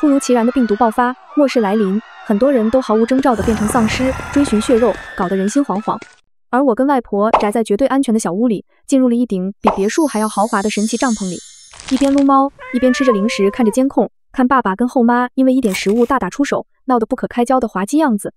突如其然的病毒爆發，末世來臨，很多人都毫無徵兆地變成喪屍，追尋血肉，搞得人心惶惶。而我跟外婆宅在絕對安全的小屋裡，進入了一頂比別墅還要豪華的神奇帳篷裡，一邊擼貓，一邊吃着零食，看着監控，看爸爸跟後媽因為一點食物大打出手，鬧得不可開交的滑稽樣子。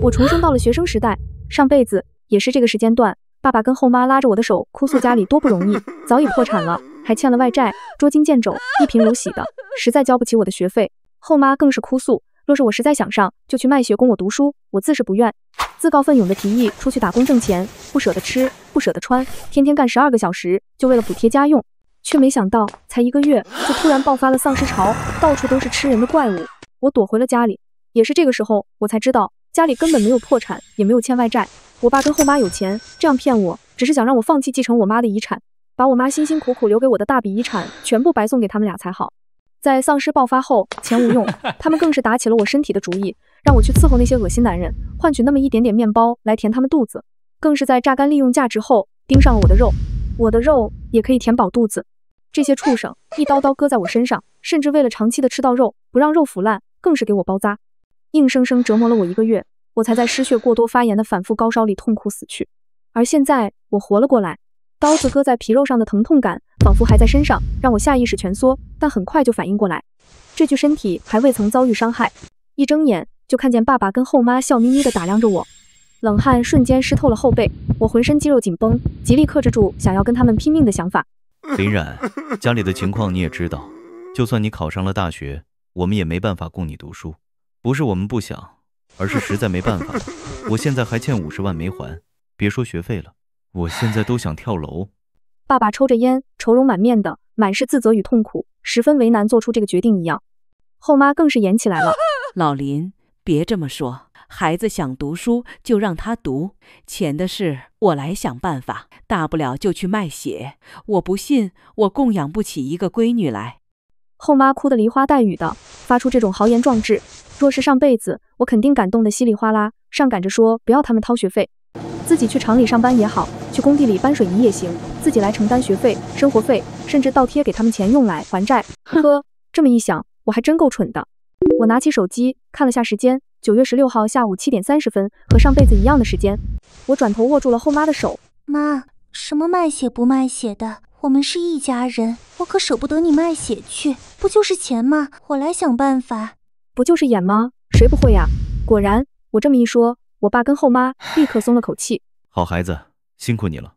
我重生到了学生時代，上輩子也是這個時間段，爸爸跟後媽拉着我的手，哭訴家裡多不容易，早已破產了，還欠了外債，捉襟見肘，一貧如洗的，實在交不起我的學費。後媽更是哭訴，若是我實在想上，就去賣血供我讀書，我自是不願，自告奮勇的提議出去打工掙錢，不捨得吃，不捨得穿，天天幹12個小時，就為了補貼家用。卻沒想到，才1個月，就突然爆發了喪屍潮，到處都是吃人的怪物。我躲回了家裡，也是這個時候，我才知道家裡根本沒有破產，也沒有欠外債。我爸跟後媽有錢，這樣騙我，只是想讓我放棄繼承我媽的遺產，把我媽辛辛苦苦留給我的大筆遺產全部白送給他們倆才好。在喪屍爆發後，錢無用，他們更是打起了我身體的主意，讓我去伺候那些惡心男人，換取那麼一點點面包來填他們肚子，更是在榨乾利用價值後盯上了我的肉，我的肉也可以填饱肚子。這些畜生一刀刀割在我身上，甚至為了長期的吃到肉，不讓肉腐爛，更是給我包紮，硬生生折磨了我1個月，我才在失血過多發炎的反复高燒裡痛苦死去。而現在我活了過來，刀子割在皮肉上的疼痛感仿佛還在身上，讓我下意識蜷縮，但很快就反應過來，這具身體還未曾遭遇傷害。一睜眼就看見爸爸跟後媽笑眯眯地打量着我，冷汗瞬間濕透了後背，我渾身肌肉緊繃，極力克制住想要跟他們拼命的想法。林冉，家裡的情況你也知道，就算你考上了大學，我們也沒辦法供你讀書，不是我們不想，而是實在沒辦法。我現在還欠50萬沒還，別說學費了，我現在都想跳樓。爸爸抽着煙，愁容滿面的，滿是自責與痛苦，十分為難做出這個決定一樣。後媽更是演起來了，老林，別這麼說，孩子想讀書就讓他讀，錢的事我來想辦法，大不了就去賣血，我不信我供養不起一個閨女來。後媽哭得梨花帶雨的，發出這種豪言壯志，若是上輩子，我肯定感動得稀里嘩啦，上趕着說不要他們掏學費，自己去廠裡上班也好，去工地裡搬水泥也行，自己來承擔學費、生活費，甚至倒貼給他們錢用來還債。呵，這麼一想，我還真夠蠢的。我拿起手機看了下時間，9月16號下午7點30分，和上輩子一樣的時間。我轉頭握住了後媽的手，媽，什麼賣血不賣血的，我們是一家人，我可捨不得你賣血去，不就是錢嗎？我來想辦法。不就是演嗎？誰不會呀？果然，我這麼一說，我爸跟後媽立刻鬆了口氣。好孩子，辛苦你了。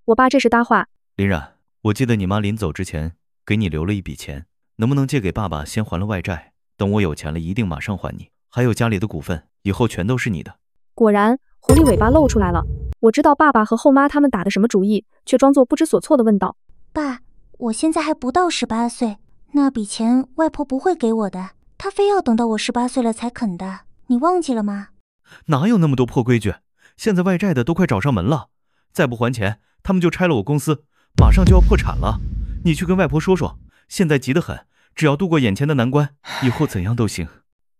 我爸這時搭話，林冉，我記得你媽臨走之前給你留了一筆錢，能不能借給爸爸先還了外債？等我有錢了，一定馬上還你。還有家裡的股份，以後全都是你的。果然，狐狸尾巴露出来了。我知道爸爸和後媽他們打的什麼主意，卻裝作不知所措地問道：爸，我現在還不到18歲，那筆錢外婆不會給我的，她非要等到我18歲了才肯的，你忘記了嗎？哪有那麼多破規矩？現在外債的都快找上門了，再不還錢，他們就拆了我公司，馬上就要破產了。你去跟外婆说说，現在急得很，只要度過眼前的難關，以後怎樣都行。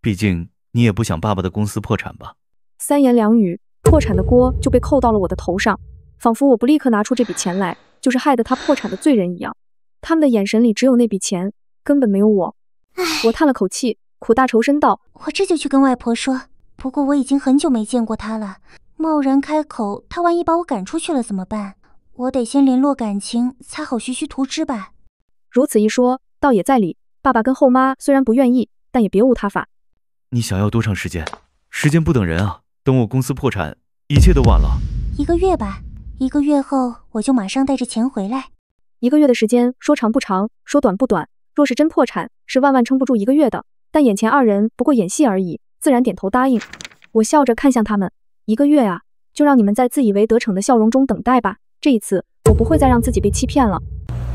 畢竟你也不想爸爸的公司破產吧？三言兩語，破產的鍋就被扣到了我的頭上，仿佛我不立刻拿出這筆錢來，就是害得他破產的罪人一樣。他們的眼神裡只有那筆錢，根本沒有我。我嘆了口氣，苦大仇深道：我這就去跟外婆說，不過我已經很久沒見過她了，貿然開口，她萬一把我趕出去了怎麼辦？我得先聯絡感情，才好徐徐圖之吧。如此一說，倒也在理。爸爸跟後媽雖然不願意，但也別無他法。你想要多長時間？時間不等人啊！等我公司破產，一切都晚了。1個月吧，1個月後我就馬上帶着錢回來。1個月的時間，說長不長，說短不短。若是真破產，是萬萬撐不住1個月的。但眼前二人不過演戲而已，自然點頭答應。我笑着看向他們，1個月啊，就讓你們在自以為得逞的笑容中等待吧。這一次，我不會再讓自己被欺騙了。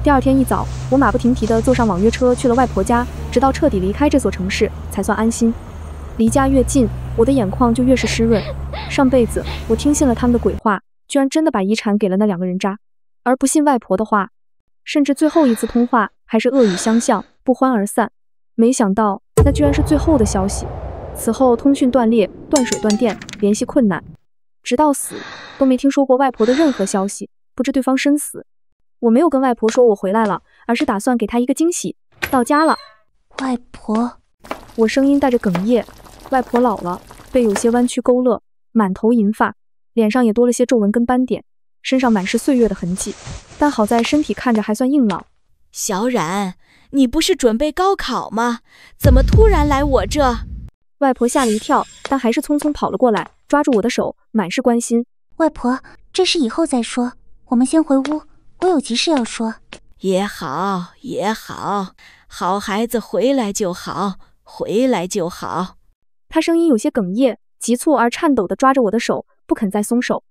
第二天一早，我馬不停蹄地坐上網約車去了外婆家，直到徹底離開這所城市，才算安心。離家越近，我的眼眶就越是濕潤。上輩子我聽信了他們的鬼話，居然真的把遺產給了那2個人渣，而不信外婆的話，甚至最後一次通話還是惡語相向，不歡而散。沒想到那居然是最後的消息。此後通訊斷裂，斷水斷電，聯繫困難，直到死都沒聽說過外婆的任何消息，不知對方生死。我沒有跟外婆說我回來了，而是打算給她一個驚喜。到家了，外婆。我聲音帶着哽咽。外婆老了，背有些彎曲佝偻，滿頭銀髮，臉上也多了些皺紋跟斑點，身上滿是歲月的痕跡，但好在身體看着還算硬朗。小冉，你不是準備高考嗎？怎麼突然來我這？外婆嚇了一跳，但還是匆匆跑了過來，抓住我的手，滿是關心。外婆，這事以後再說，我们先回屋，我有急事要說。也好，也好，好孩子回來就好，回來就好。他聲音有些哽咽，急促而顫抖地抓着我的手，不肯再鬆手。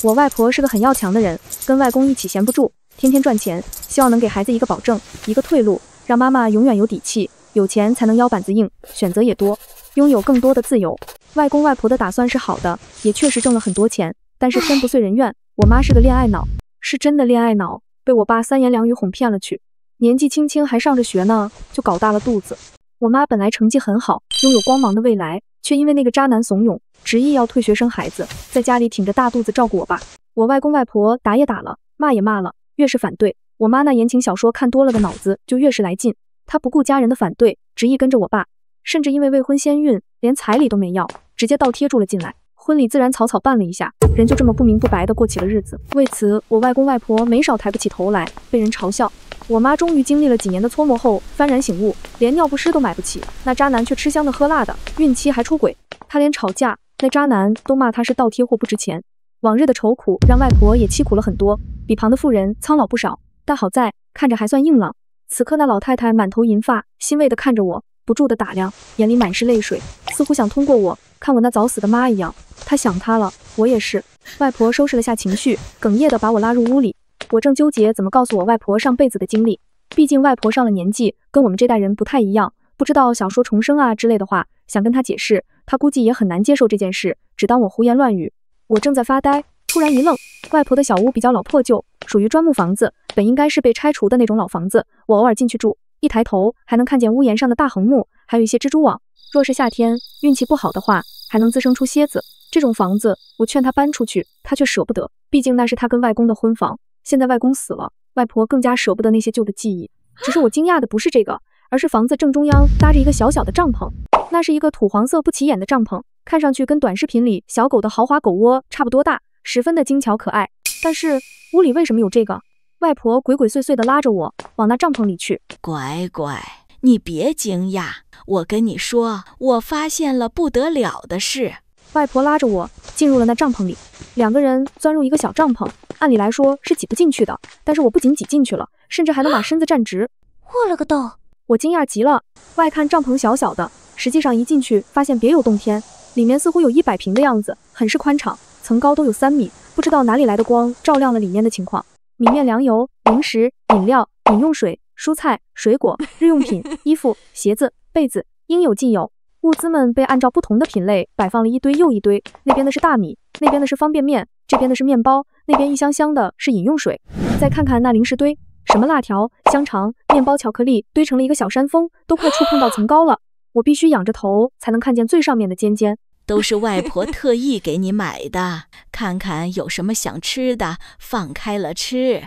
我外婆是個很要強的人，跟外公一起閒不住，天天賺錢，希望能給孩子一個保證，一個退路，讓媽媽永遠有底氣，有錢才能腰板子硬，選擇也多，擁有更多的自由。外公外婆的打算是好的，也確實掙了很多錢，但是天不遂人願，我媽是個戀愛腦，是真的戀愛腦，被我爸三言兩語哄騙了去。年紀輕輕還上着學呢，就搞大了肚子。我媽本來成績很好，擁有光芒的未來，卻因為那個渣男慫恿，執意要退學生孩子，在家裡挺着大肚子照顧我爸。我外公外婆打也打了，罵也罵了，越是反對，我媽那言情小說看多了的腦子就越是來勁。她不顧家人的反對，執意跟着我爸，甚至因為未婚先孕，連彩禮都沒要，直接倒貼住了進來。婚禮自然草草辦了一下，人就這麼不明不白的過起了日子。為此，我外公外婆沒少抬不起頭來，被人嘲笑。我媽終於經歷了幾年的搓磨後幡然醒悟，連尿不濕都買不起，那渣男卻吃香的喝辣的，孕期還出軌。她連吵架，那渣男都罵她是倒貼貨不值錢。往日的愁苦讓外婆也淒苦了很多，比旁的婦人蒼老不少，但好在看着還算硬朗。此刻那老太太滿頭銀髮，欣慰地看着我，不住地打量，眼裡滿是淚水，似乎想通過我看我那早死的媽一樣。她想她了，我也是。外婆收拾了下情緒，哽咽地把我拉入屋裡。我正糾結怎麼告訴我外婆上輩子的經歷，畢竟外婆上了年紀，跟我們這代人不太一樣，不知道小說重生啊之類的話，想跟她解釋，她估計也很難接受這件事，只當我胡言亂語。我正在發呆，突然一愣，外婆的小屋比較老破舊，屬於磚木房子，本應該是被拆除的那種老房子，我偶爾進去住，一抬頭還能看見屋檐上的大橫木，還有一些蜘蛛網。若是夏天運氣不好的話，還能滋生出蠍子。這種房子我勸她搬出去，她卻捨不得，畢竟那是她跟外公的婚房。現在外公死了，外婆更加捨不得那些舊的記憶。只是我驚訝的不是這個，而是房子正中央搭着一個小小的帳篷，那是一個土黃色不起眼的帳篷，看上去跟短視頻裡小狗的豪華狗窩差不多大，十分的精巧可愛。但是屋裡為什麼有這個？外婆鬼鬼祟祟地拉着我往那帳篷裡去。乖乖，你別驚訝，我跟你說，我發現了不得了的事。外婆拉着我進入了那帳篷裡，兩個人鑽入一個小帳篷，按理來說是擠不進去的，但是我不僅擠進去了，甚至還能把身子站直。我了個豆！我驚訝極了，外看帳篷小小的，實際上一進去發現別有洞天，裡面似乎有100平的樣子，很是寬敞，層高都有3米，不知道哪裡來的光照亮了裡面的情況。米麵糧油、零食、飲料、飲用水、蔬菜、水果、日用品、衣服、鞋子、被子，應有盡有。物資們被按照不同的品類擺放了一堆又一堆，那邊的是大米，那邊的是方便麵，這邊的是麵包，那邊一箱箱的是飲用水。再看看那零食堆，什麼辣條、香腸、麵包、巧克力，堆成了一個小山峰，都快觸碰到層高了。我必須仰着頭才能看見最上面的尖尖。都是外婆特意給你買的，看看有什麼想吃的，放開了吃。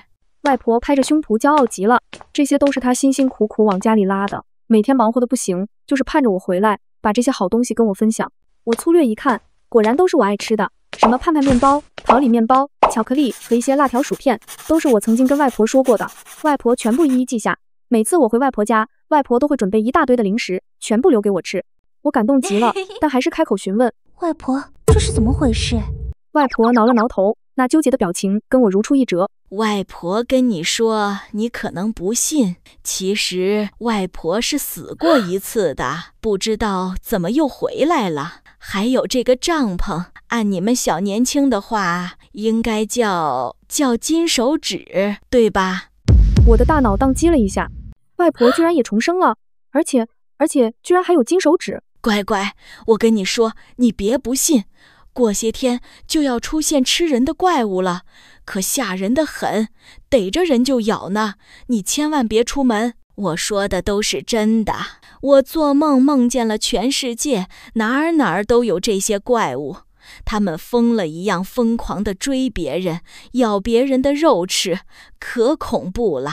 外婆拍着胸脯驕傲極了，這些都是她辛辛苦苦往家裡拉的，每天忙活的不行，就是盼着我回來把這些好東西跟我分享。我粗略一看，果然都是我愛吃的，什麼盼盼麵包、桃李麵包、巧克力和一些辣條薯片，都是我曾經跟外婆說過的。外婆全部一一記下，每次我回外婆家，外婆都會準備一大堆的零食，全部留給我吃。我感動極了，但還是開口詢問：外婆，這是怎麼回事？外婆撓了撓頭，那糾結的表情跟我如出一轍。外婆跟你說，你可能不信，其實外婆是死過一次的，不知道怎麼又回來了。還有這個帳篷，按你們小年輕的話，應該叫金手指，對吧？我的大腦當機了一下，外婆居然也重生了，而且居然還有金手指。乖乖，我跟你說，你別不信，過些天就要出現吃人的怪物了，可嚇人的很，逮着人就咬呢，你千萬別出門。我說的都是真的，我做夢夢見了全世界，哪兒都有這些怪物，他們瘋了一樣瘋狂地追別人，咬別人的肉吃，可恐怖了。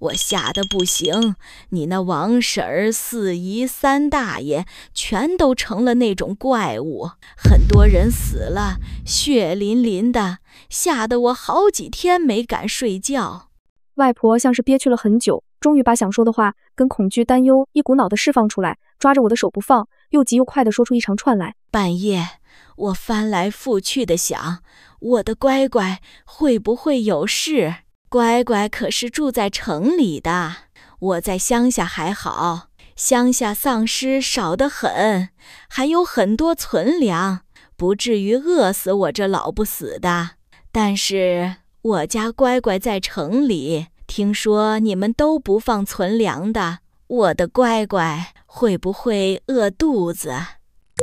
我嚇得不行，你那王嬸兒、四姨、三大爺全都成了那種怪物，很多人死了，血淋淋的，嚇得我好幾天沒敢睡覺。外婆像是憋屈了很久，終於把想說的話跟恐懼、擔憂一股腦的釋放出來，抓着我的手不放，又急又快地說出一長串來。半夜，我翻來覆去的想，我的乖乖會不會有事？乖乖可是住在城裡的，我在鄉下還好，鄉下喪屍少得很，還有很多存糧，不至於餓死我這老不死的。但是我家乖乖在城裡，聽說你們都不放存糧的，我的乖乖會不會餓肚子？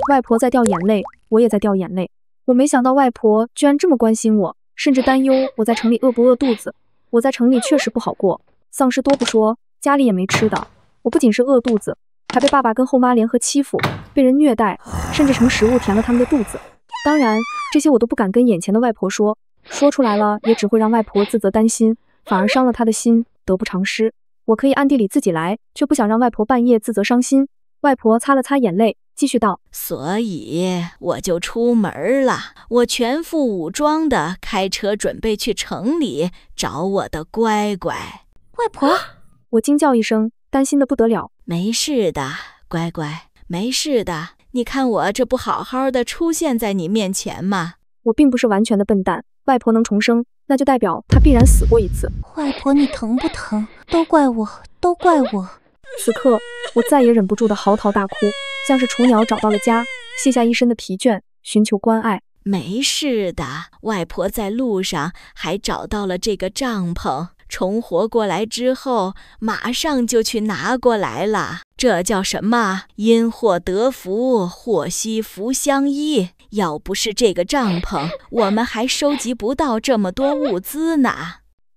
外婆在掉眼淚，我也在掉眼淚。我沒想到外婆居然這麼關心我，甚至擔憂我在城裡餓不餓肚子。我在城裡確實不好過，喪屍多不說，家裡也沒吃的。我不僅是餓肚子，還被爸爸跟後媽聯合欺負，被人虐待，甚至什麼食物填了他們的肚子。當然，這些我都不敢跟眼前的外婆說，說出來了也只會讓外婆自責擔心，反而傷了她的心，得不償失。我可以暗地裡自己來，卻不想讓外婆半夜自責傷心。外婆擦了擦眼淚，繼續道：所以我就出門了，我全副武裝的開車準備去城裡找我的乖乖。外婆，我驚叫一聲，擔心的不得了。沒事的，乖乖，沒事的。你看我這不好好的出現在你面前嗎？我並不是完全的笨蛋，外婆能重生，那就代表她必然死過一次。外婆，你疼不疼？都怪我，都怪我。此刻，我再也忍不住的嚎啕大哭，像是雛鳥找到了家，卸下一身的疲倦，尋求關愛。沒事的，外婆在路上還找到了這個帳篷，重活過來之後，馬上就去拿過來了。這叫什麼？因禍得福，禍兮福相依。要不是這個帳篷，我們還收集不到這麼多物資呢。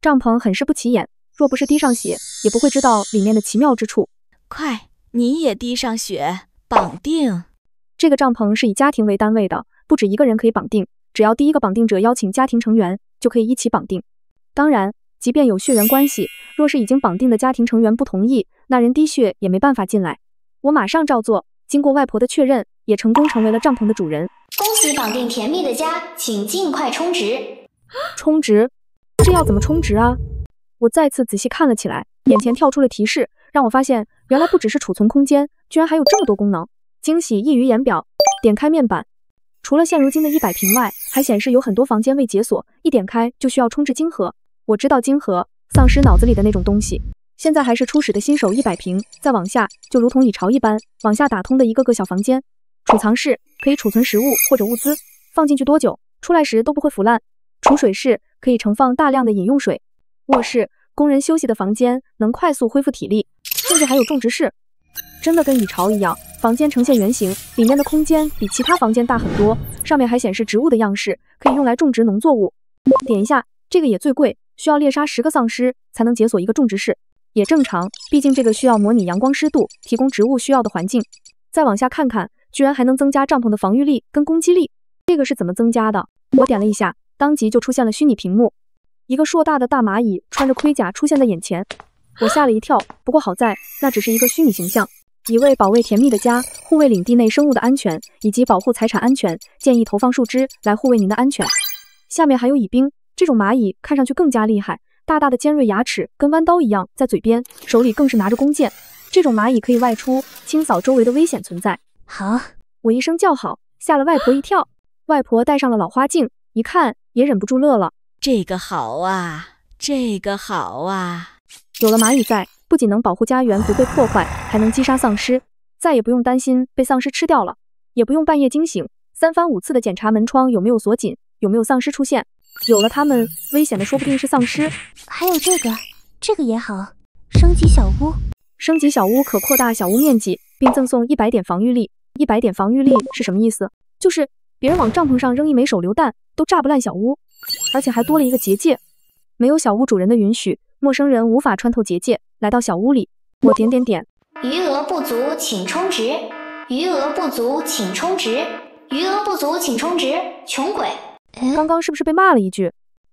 帳篷很是不起眼，若不是滴上血，也不會知道裡面的奇妙之處。快，你也滴上血，綁定。這個帳篷是以家庭為單位的，不止一個人可以綁定，只要第一個綁定者邀請家庭成員，就可以一起綁定。當然，即便有血緣關係，若是已經綁定的家庭成員不同意，那人滴血也沒辦法進來。我馬上照做，經過外婆的確認，也成功成為了帳篷的主人。恭喜綁定甜蜜的家，請盡快充值。充值？這要怎麼充值啊？我再次仔細看了起來，眼前跳出了提示，讓我發現原來不只是儲存空間，居然還有這麼多功能，驚喜溢於言表。點開面板，除了現如今的100平外，還顯示有很多房間未解鎖，一點開就需要充值金盒。我知道金盒，喪屍腦子裡的那種東西。現在還是初始的新手100平，再往下就如同蚁巢一般，往下打通的一個個小房間。儲藏室可以儲存食物或者物資，放進去多久，出來時都不會腐爛。儲水室可以盛放大量的飲用水。臥室，工人休息的房間，能快速恢復體力。甚至還有種植室，真的跟蚁巢一樣，房間呈現圓形，裡面的空間比其他房間大很多，上面還顯示植物的樣式，可以用來種植農作物。點一下，這個也最貴，需要獵殺10個喪屍才能解鎖一個種植室，也正常，畢竟這個需要模擬陽光濕度，提供植物需要的環境。再往下看看，居然還能增加帳篷的防禦力跟攻擊力，這個是怎麼增加的？我點了一下，當即就出現了虛擬屏幕，一個碩大的大螞蟻穿着盔甲出現在眼前，我嚇了一跳，不過好在那只是一個虛擬形象。以為保衛甜蜜的家，護衛領地內生物的安全，以及保護財產安全，建議投放樹枝來護衛您的安全。下面還有蟻兵，這種螞蟻看上去更加厲害，大大的尖銳牙齒跟彎刀一樣在嘴邊，手裡更是拿着弓箭。這種螞蟻可以外出，清掃周圍的危險存在。好，我一聲叫好，嚇了外婆一跳。外婆戴上了老花鏡，一看也忍不住樂了。這個好啊，這個好啊！有了螞蟻在，不僅能保護家園不被破壞，還能擊殺喪屍，再也不用擔心被喪屍吃掉了，也不用半夜驚醒，3番5次的檢查門窗有沒有鎖緊，有沒有喪屍出現。有了它們，危險的說不定是喪屍。還有這個也好，升級小屋。升級小屋可擴大小屋面積，並贈送100點防禦力。100點防禦力是什麼意思？就是別人往帳篷上扔一枚手榴彈，都炸不爛小屋，而且還多了一個結界，沒有小屋主人的允許，陌生人無法穿透結界來到小屋裡。我點，餘額不足請充值，餘額不足請充值，餘額不足請充值，窮鬼！剛剛是不是被罵了一句？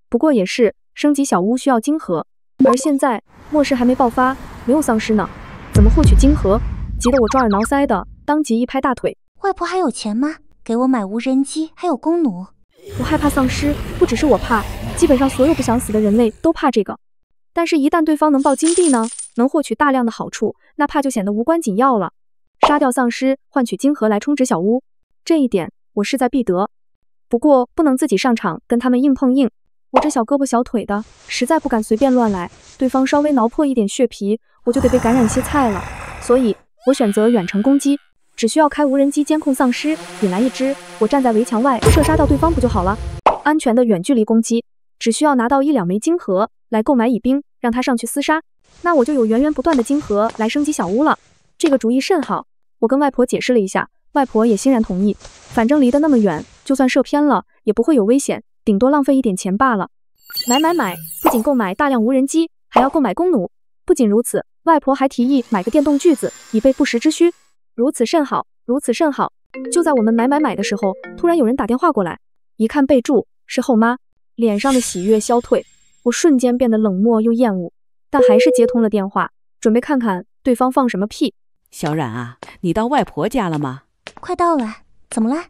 不過也是，升級小屋需要金盒，而現在末世還沒爆發，沒有喪屍呢，怎麼獲取晶核？急得我抓耳撓腮的，當即一拍大腿。外婆還有錢嗎？給我買無人機，還有弓弩。我害怕喪屍，不只是我怕，基本上所有不想死的人類都怕這個。但是，一旦對方能爆金幣呢，能獲取大量的好處，那怕就顯得無關緊要了。殺掉喪屍，換取晶核來充值小屋，這一點我勢在必得。不過，不能自己上場跟他們硬碰硬。我這小胳膊小腿的，實在不敢隨便亂來，對方稍微撓破一點血皮，我就得被感染歇菜了。所以，我選擇遠程攻擊，只需要開無人機監控喪屍，引來一隻，我站在圍牆外射殺掉對方不就好了？安全的遠距離攻擊，只需要拿到1-2枚晶核來購買乙兵，讓他上去廝殺，那我就有源源不斷的晶核來升級小屋了。這個主意甚好，我跟外婆解釋了一下，外婆也欣然同意。反正離得那麼遠，就算射偏了，也不會有危險，頂多浪費一點錢罷了。買，不僅購買大量無人機，還要購買弓弩。不僅如此，外婆還提議買個電動鋸子，以備不時之需。如此甚好。就在我們買的時候，突然有人打電話過來，一看備註是後媽，臉上的喜悅消退，我瞬間變得冷漠又厭惡，但還是接通了電話，準備看看對方放什麼屁。小冉啊，你到外婆家了嗎？快到了，怎麼了？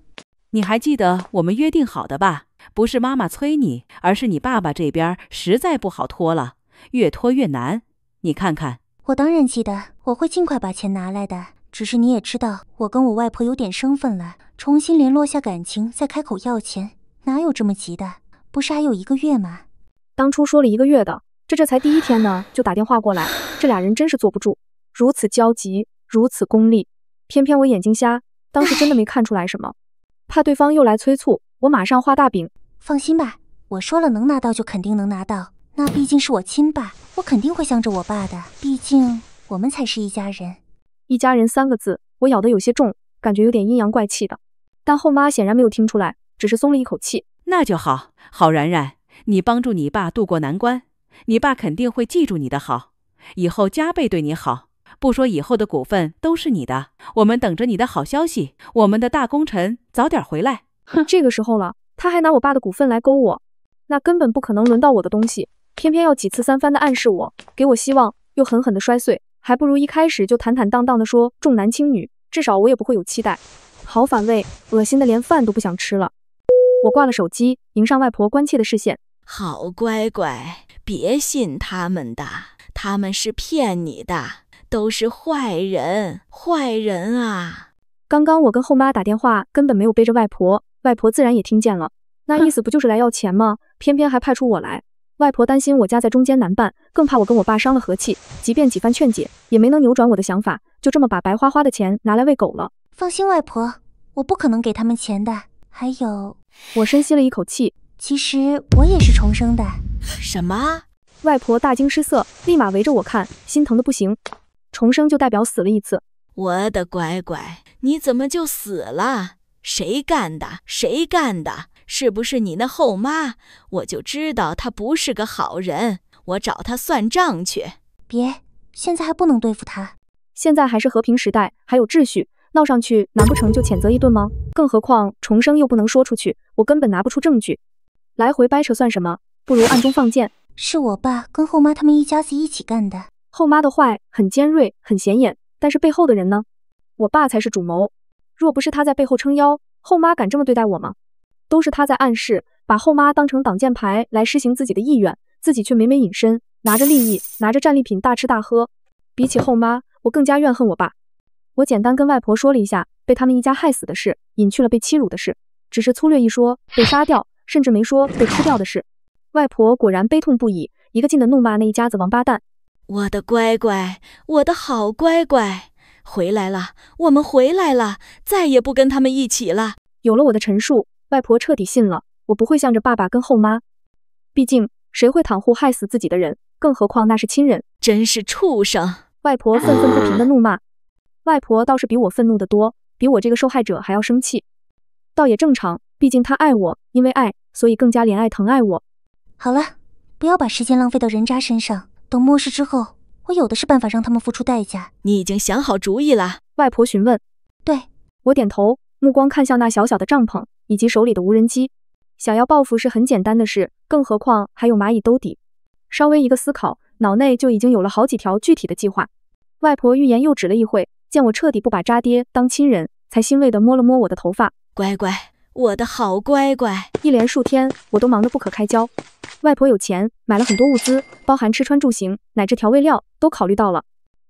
你還記得我們約定好的吧？不是媽媽催你，而是你爸爸這邊實在不好拖了，越拖越難。你看看。我當然記得，我會盡快把錢拿來的。只是你也知道，我跟我外婆有點生分了，重新聯絡下感情，再開口要錢，哪有這麼急的？不是還有1個月嗎？當初說了1個月的，這才第1天呢，就打電話過來，這倆人真是坐不住，如此焦急，如此功利，偏偏我眼睛瞎，當時真的沒看出來什麼。怕對方又來催促，我馬上畫大餅。放心吧，我說了能拿到就肯定能拿到，那畢竟是我親爸，我肯定會向着我爸的，畢竟我們才是一家人。一家人3個字，我咬得有些重，感覺有點陰陽怪氣的。但後媽顯然沒有聽出來，只是鬆了一口氣。那就好，好冉冉，你幫助你爸渡過難關，你爸肯定會記住你的好，以後加倍對你好。不說以後的股份都是你的，我們等着你的好消息，我们的大功臣早點回來。這個時候了，他還拿我爸的股份來勾我，那根本不可能輪到我的東西，偏偏要幾次3番的暗示我，給我希望，又狠狠的摔碎。還不如一開始就坦坦蕩蕩地說重男輕女，至少我也不會有期待。好反胃，惡心的連飯都不想吃了。我掛了手機，迎上外婆關切的視線。好乖乖，別信他們的，他們是騙你的，都是壞人啊！剛剛我跟後媽打電話，根本沒有背着外婆，外婆自然也聽見了。那意思不就是來要錢嗎？偏偏還派出我來。外婆擔心我家在中間難辦，更怕我跟我爸傷了和氣，即便幾番勸解，也沒能扭轉我的想法，就這麼把白花花的錢拿來餵狗了。放心，外婆，我不可能給他們錢的。還有，我深吸了一口氣，其實我也是重生的。什麼？外婆大驚失色，立馬圍着我看，心疼的不行。重生就代表死了一次。我的乖乖，你怎麼就死了？誰幹的？是不是你那後媽？我就知道她不是個好人，我找她算賬去。別，現在還不能對付她。現在還是和平時代，還有秩序，鬧上去難不成就譴責一頓嗎？更何況重生又不能說出去，我根本拿不出證據。來回掰扯算什麼？不如暗中放箭。是我爸跟後媽他们一家子一起幹的。後媽的壞很尖銳，很顯眼，但是背後的人呢？我爸才是主謀。若不是他在背後撐腰，後媽敢這麼對待我嗎？都是他在暗示，把後媽當成擋箭牌來施行自己的意願，自己卻每每隱身，拿着利益，拿着戰利品大吃大喝。比起後媽，我更加怨恨我爸。我簡單跟外婆說了一下被他們一家害死的事，隱去了被欺辱的事，只是粗略一說被殺掉，甚至沒說被吃掉的事。外婆果然悲痛不已，一個勁的怒罵那一家子王八蛋。我的乖乖，我的好乖乖，回來了，我們回來了，再也不跟他們一起了。有了我的陳述，外婆徹底信了，我不會向着爸爸跟後媽。畢竟誰會袒護害死自己的人，更何況那是親人。真是畜生！外婆憤憤不平的怒罵。外婆倒是比我憤怒得多，比我這個受害者還要生氣。倒也正常，畢竟她愛我，因為愛，所以更加憐愛疼愛我。好了，不要把時間浪費到人渣身上，等末世之後，我有的是辦法讓他們付出代價。你已經想好主意了？外婆詢問。對。我點頭，目光看向那小小的帳篷以及手裡的無人機。想要報復是很簡單的事，更何況還有螞蟻兜底。稍微一個思考，腦內就已經有了好幾條具體的計劃。外婆欲言又止了一會，見我徹底不把渣爹當親人，才欣慰地摸了摸我的頭髮。乖乖，我的好乖乖。一连数天，我都忙得不可開交。外婆有錢，買了很多物資，包含吃穿住行，乃至調味料都考慮到了。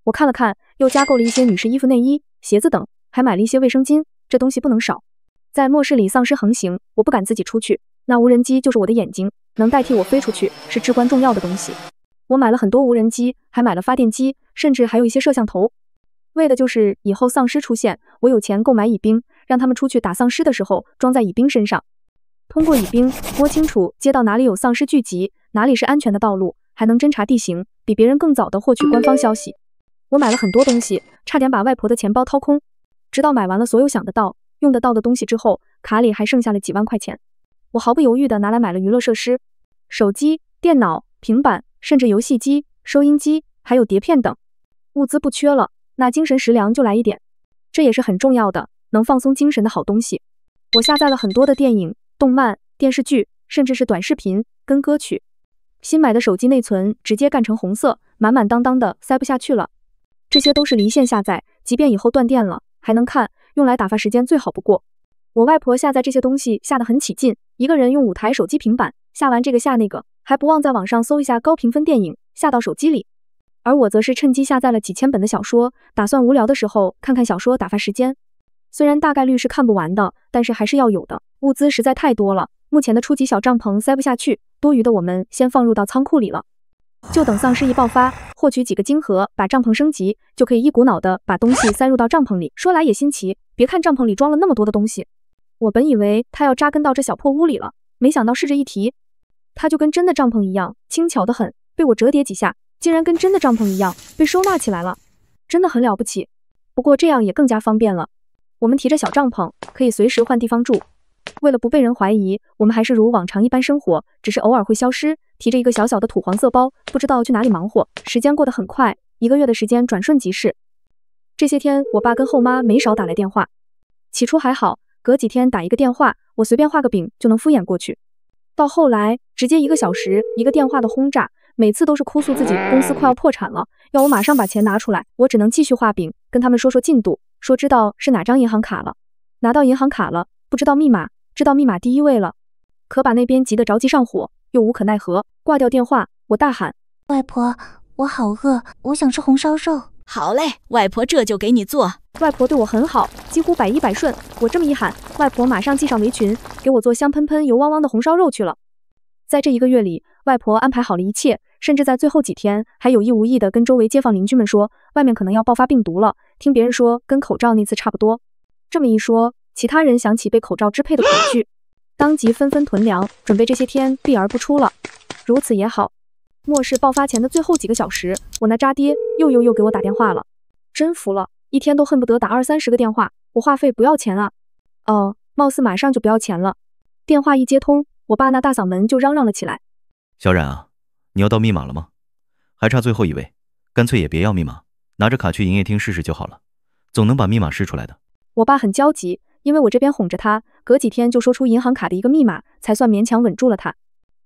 我看了看，又加購了一些女士衣服、內衣、鞋子等，還買了一些衛生巾，這東西不能少。在末世裡喪屍橫行，我不敢自己出去，那無人機就是我的眼睛，能代替我飛出去，是至關重要的東西。我買了很多無人機，還買了發電機，甚至還有一些攝像頭，為的就是以後喪屍出現，我有錢購買乙兵，讓他們出去打喪屍的時候裝在乙兵身上。通過乙兵摸清楚街道哪裡有喪屍聚集，哪裡是安全的道路，還能偵察地形，比別人更早的獲取官方消息。我買了很多東西，差點把外婆的錢包掏空。直到買完了所有想得到、用得到的東西之後，卡裡還剩下了幾萬塊錢。我毫不猶豫地拿來買了娛樂設施，手機、電腦、平板，甚至遊戲機、收音機，還有碟片等。物資不缺了，那精神食糧就來一點，這也是很重要的，能放鬆精神的好東西。我下載了很多的電影、動漫、電視劇，甚至是短視頻跟歌曲。新買的手機內存直接幹成紅色，滿滿當當的，塞不下去了。這些都是離線下載，即便以後斷電了，還能看，用來打發時間最好不過。我外婆下載這些東西下得很起勁，一個人用5台手機平板，下完這個下那個，還不忘在網上搜一下高評分電影，下到手機裡。而我則是趁機下載了幾千本的小說，打算無聊的時候看看小說打發時間。雖然大概率是看不完的，但是還是要有的。物資實在太多了，目前的初級小帳篷塞不下去，多餘的我們先放入到倉庫裡了。就等喪屍一爆發，獲取幾個晶核，把帳篷升級，就可以一股腦的把東西塞入到帳篷裡。說來也新奇，別看帳篷裡裝了那麼多的東西，我本以為它要扎根到這小破屋裡了，沒想到試着一提，它就跟真的帳篷一樣，輕巧得很，被我折疊幾下，竟然跟真的帳篷一樣被收納起來了，真的很了不起。不過這樣也更加方便了，我們提着小帳篷，可以隨時換地方住。為了不被人懷疑，我們還是如往常一般生活，只是偶爾會消失，提着一個小小的土黃色包，不知道去哪裡忙活。時間過得很快，1個月的時間轉瞬即逝。這些天，我爸跟後媽沒少打來電話。起初還好，隔幾天打一個電話，我隨便畫個餅就能敷衍過去。到後來，直接1個小時1個電話的轟炸，每次都是哭訴自己公司快要破產了，要我馬上把錢拿出來。我只能繼續畫餅，跟他們說進度，說知道是哪張銀行卡了，拿到銀行卡了，不知道密碼，知道密碼第1位了。可把那邊急得着急上火，又無可奈何，掛掉電話，我大喊：外婆，我好餓，我想吃紅燒肉。好嘞，外婆這就給你做。外婆對我很好，幾乎百依百順。我這麼一喊，外婆馬上繫上圍裙，給我做香噴噴、油汪汪的紅燒肉去了。在這1個月裡，外婆安排好了一切，甚至在最後幾天還有意無意地跟周圍街坊鄰居們說，外面可能要爆發病毒了，聽別人說跟口罩那次差不多。這麼一說，其他人想起被口罩支配的恐懼，當即紛紛囤糧，準備這些天避而不出了。如此也好。末世爆發前的最後幾個小時，我那渣爹又給我打電話了，真服了，一天都恨不得打20-30個電話。我話費不要錢啊？哦，貌似馬上就不要錢了。電話一接通，我爸那大嗓門就嚷嚷了起來：小冉啊，你要到密碼了嗎？還差最後1位，乾脆也別要密碼，拿着卡去營業廳試試就好了，總能把密碼試出來的。我爸很焦急，因為我這邊哄着他，隔幾天就說出銀行卡的一個密碼，才算勉強穩住了他。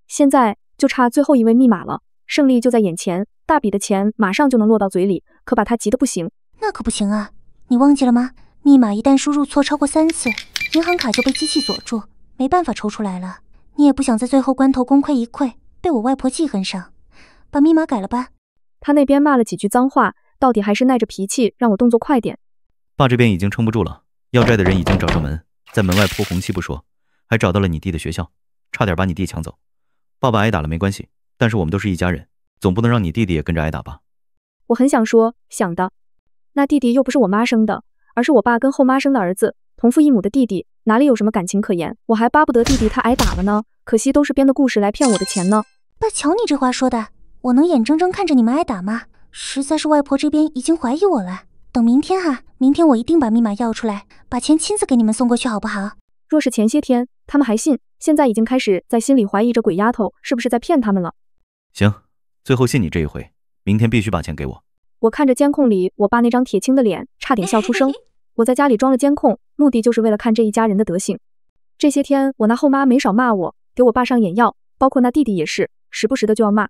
現在就差最後1位密碼了，勝利就在眼前，大筆的錢馬上就能落到嘴裡，可把他急得不行。那可不行啊，你忘記了嗎？密碼一旦輸入錯超過3次，銀行卡就被機器鎖住，沒辦法抽出來了。你也不想在最後關頭功虧一簣，被我外婆記恨上，把密碼改了吧。他那邊罵了幾句髒話，到底還是耐着脾氣讓我動作快點。爸這邊已经撐不住了，要債的人已經找上門，在门外潑紅漆不說，還找到了你弟的學校，差點把你弟搶走。爸爸挨打了沒關係，但是我們都是一家人，總不能讓你弟弟也跟着挨打吧。我很想說，想的。那弟弟又不是我媽生的，而是我爸跟後媽生的兒子，同父異母的弟弟，哪裡有什麼感情可言？我還巴不得弟弟他挨打了呢，可惜都是編的故事來騙我的錢呢。爸，瞧你這話說的，我能眼睜睜看着你們挨打嗎？實在是外婆這邊已經懷疑我了。等明天啊，明天我一定把密碼要出來，把錢親自給你們送過去，好不好？若是前些天他們還信，現在已經開始在心裡懷疑着鬼丫頭是不是在騙他們了。行，最後信你這一回，明天必須把錢給我。我看着監控裡我爸那張鐵青的臉，差點笑出聲。我在家裡裝了監控，目的就是为了看這一家人的德行。這些天我那後媽沒少罵我，給我爸上眼藥，包括那弟弟也是，時不時的就要罵。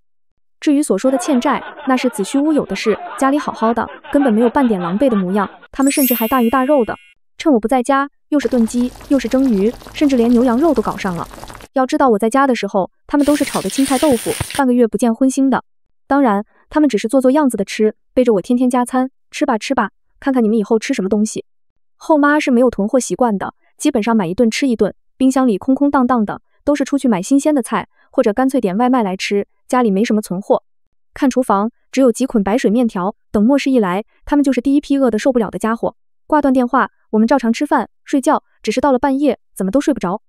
至於所說的欠債，那是子虛烏有的事，家裡好好的，根本沒有半點狼狽的模樣，他們甚至還大魚大肉的。趁我不在家，又是燉雞，又是蒸魚，甚至連牛羊肉都搞上了。要知道我在家的時候，他們都是炒的青菜豆腐，半個月不見荤腥的。当然，他們只是做做樣子的吃，背着我天天加餐，吃吧吃吧，看看你们以後吃什麼東西。後媽是沒有囤貨習慣的，基本上買一頓吃一頓，冰箱裡空空蕩蕩的，都是出去買新鮮的菜，或者乾脆點外賣來吃，家裡沒什麼存貨。看廚房，只有幾捆白水面條，等末世一來，他們就是第一批餓得受不了的家伙。掛斷電話，我們照常吃飯睡覺，只是到了半夜，怎麼都睡不着。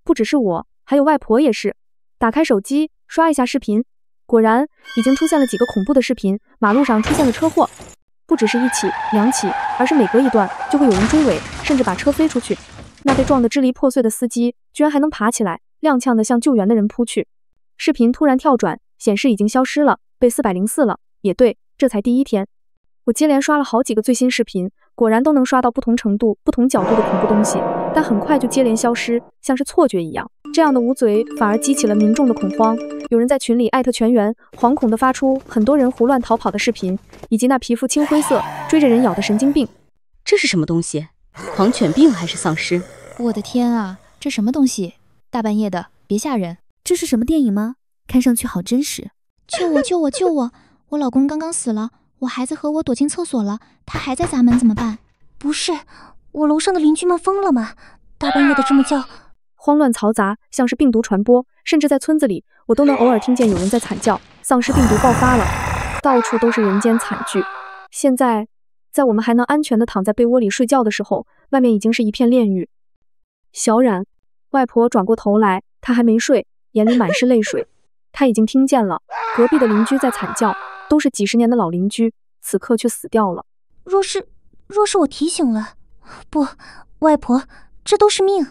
不只是我，還有外婆也是。打開手機，刷一下視頻，果然已經出現了幾個恐怖的視頻，馬路上出現了車禍，不只是一起两起，而是每隔一段就会有人追尾，甚至把車飛出去。那被撞得支離破碎的司機居然還能爬起來，踉蹌地向救援的人撲去。視頻突然跳轉，顯示已經消失了，被404了。也對，這才第一天。我接連刷了好幾個最新視頻，果然都能刷到不同程度、不同角度的恐怖東西，但很快就接連消失，像是錯覺一樣。這樣的捂嘴反而激起了民眾的恐慌，有人在群裡艾特全員，惶恐地發出很多人胡亂逃跑的視頻，以及那皮膚青灰色追着人咬的神經病。這是什麼東西？狂犬病還是喪屍？我的天啊，這什麼東西？大半夜的，別嚇人！這是什麼電影嗎？看上去好真實。救我救我救我！我老公剛剛死了，我孩子和我躲進廁所了，他還在砸門，怎麼辦？不是，我樓上的鄰居們瘋了嗎？大半夜的這麼叫，慌亂嘈雜，像是病毒傳播，甚至在村子裡，我都能偶爾聽見有人在慘叫，喪屍病毒爆發了，到處都是人間慘劇。現在，在我們還能安全地躺在被窩裡睡覺的時候，外面已經是一片煉獄。小冉，外婆轉過頭來，她還沒睡，眼裡滿是淚水。她已經聽見了，隔壁的鄰居在慘叫，都是幾十年的老鄰居，此刻卻死掉了。若是我提醒了，不，外婆，這都是命。